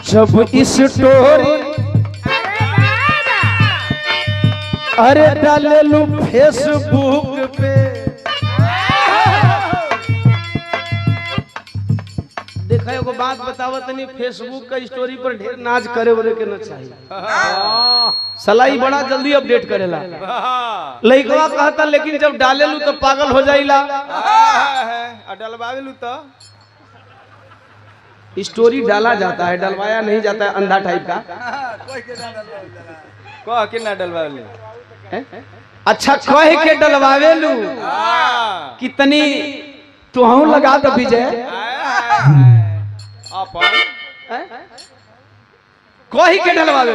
जब इस स्टोरी अरे डाले लू फेसबुक पे, देखा एगो बात बतावत नहीं, फेसबुक का स्टोरी पर ढेर नाच करे वरे के न चाहिए। सलाई बड़ा जल्दी अपडेट करेला लइकवा कहता, लेकिन जब डाले लू तो पागल हो जाइला। डलवावे लू तो स्टोरी डाला जाता है, डलवाया नहीं जाता है, अंधा टाइप का। कह के ना डलवावे। अच्छा कह के डलवावे लू, कितनी तुहू लगा दो विजय। कही के डलवावे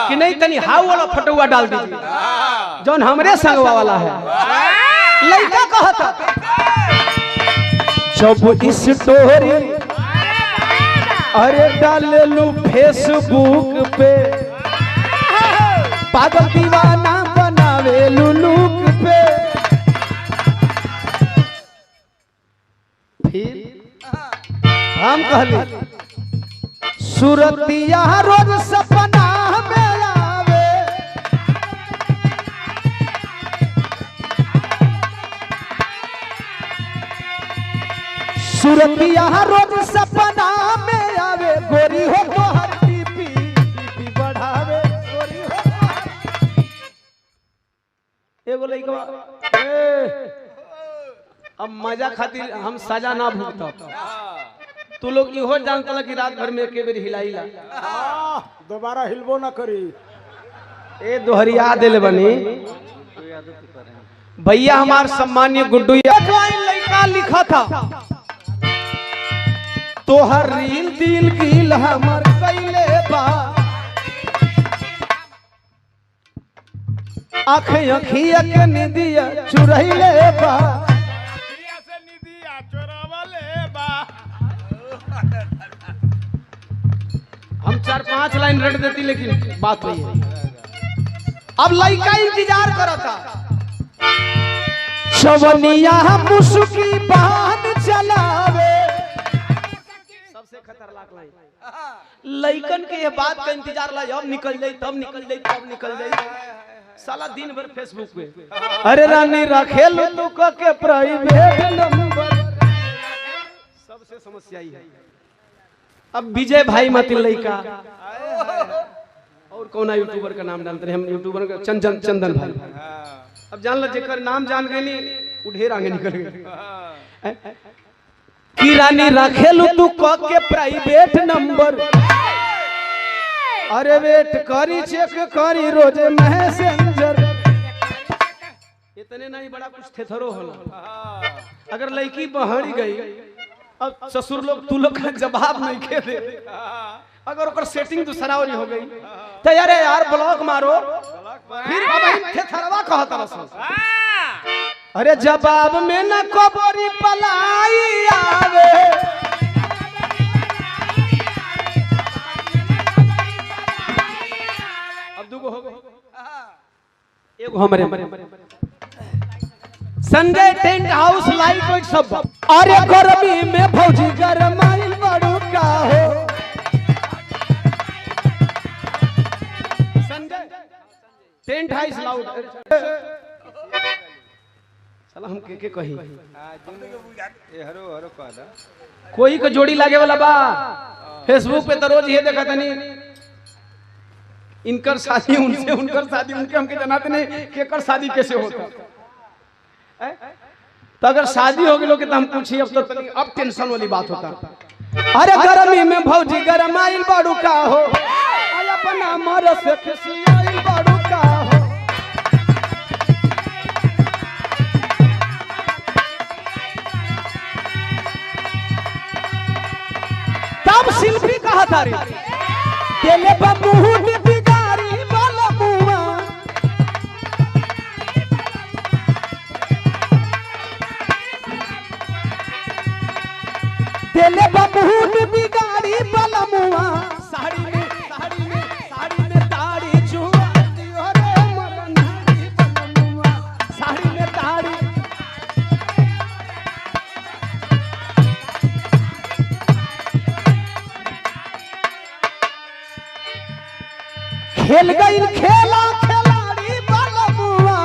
कि नहीं, तनी हाउ वाला फटुआ डाल दीजिए जौन हमरे संगवा वाला है। लड़का कहता जब इस स्टोरी अरे डाले लू फेसबुक पे, पागल दीवाना बनावे लू लुक पे। फिर हम कहले सूरतिया रोज सपना में आवे, सूरतिया रोज सपना में आवे, गोरी हो तो हर बीपी बढ़ावे, गोरी हो तो हर। एगो लइकवा अब मजा खातिर हम सजा ना भुगतब, तू लोग इहो जानता कि रात भर में एके बेर हिलाइला, दोबारा हिलबो ना करी। ए दोहरिया दिल बनी भैया हमार सम्मान्य गुड्डू लड़का लिखा था, तोहर रील दिल गिल हमर कैले बा, आँख अखिया के निदिया चुरैले बा, हम 4-5 लाइन रट देती लेकिन बात वही है। अब लड़का इंतजार करा था, शवनिया मुसुकी बान चलावे, सबसे खतरनाक लाइन। लड़कन के ये बात का इंतजार ला, अब निकल जाई तब निकल जाई तब निकल जाई, साला दिन भर फेसबुक पे। अरे रानी रखेल तू के प्राइवेट नंबर, सबसे समस्या ही है। अब विजय भाई मत लइका और कौन यूट्यूबर का नाम डालते हैं हम, यूट्यूबर का चंदन भाई। अब जान लो जेकर नाम जान गए उ ढेर आगे निकल गए। की रानी रखेलू तू के प्राइवेट नंबर, अरे वेट करी चेक करी रोज मैसेंजर, इतने नहीं बड़ा कुछ थेथरो होला। अगर लड़की बहरी गई, अब ससुर लोग तू लोग का जवाब नहीं के दे, अगर ओकर सेटिंग दूसरा हो गई तो यार ब्लॉक मारो, फिर अब थेथरवा कहता रसो। अरे जवाब में न कोबरी पलाई आवे, अब दुगो हो गए, एगो हमरे संजय टेंट हाउस लाइट सब। अरे गर्मी में भौजी गरमाइल बड़ू का हो, संजय टेंट हाउस लाउड। चला हम के कही कोई को जोड़ी लागे वाला बा, फेसबुक पे तो रोज ये देखा तनी इनकर शादी उनसे, उनकर शादी उनके, हमके जनाते नहीं केकर शादी कैसे होता। तो अगर शादी हो गई तो हम पूछिए, अब टेंशन वाली बात होता। अरे गर्मी में भौजी गरमाइल बड़ू का हो, अपना मर से खिसियाइल बड़ू का हो। तब शिल्पी कहा था रे तेले बाबू बिगाड़ी वाला मुआ, तेले बाबू बिगाड़ी वाला मुआ, साड़ी में ताड़ी चुआ दियो रे मरनारी वाला मुआ, साड़ी में ताड़ी। खेल गई खेला खिलाड़ी बलमुआ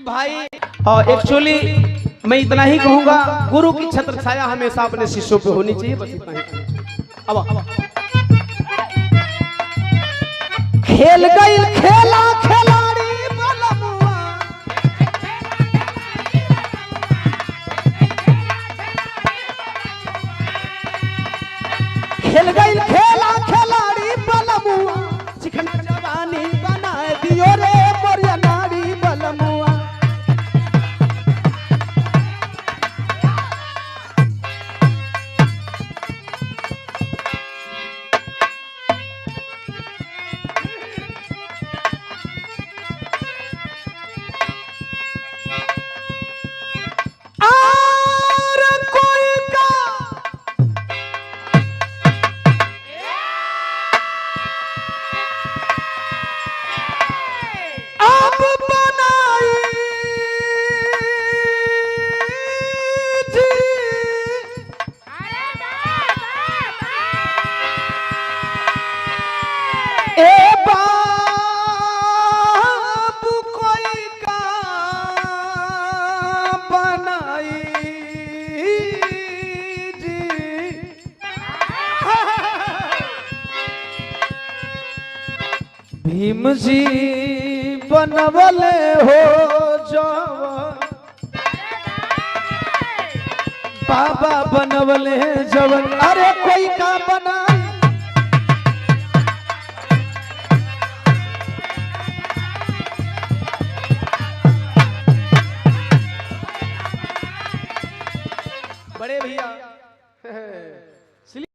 भाई। और एक्चुअली मैं इतना ही कहूंगा, गुरु की छत्र छाया हमेशा अपने शिष्यों पे होनी चाहिए, बस इतना ही। अब खेल गई खेला खिलाड़ी बलमुआ खेल गई खेला खिलाड़ी बलमुआ चिकना जवानी बना दियो रे मोरिया नारी बलमुआ। भीम जी बनवले हो जवन बाबा बनवले जवन अरे कोई का बना बड़े भैया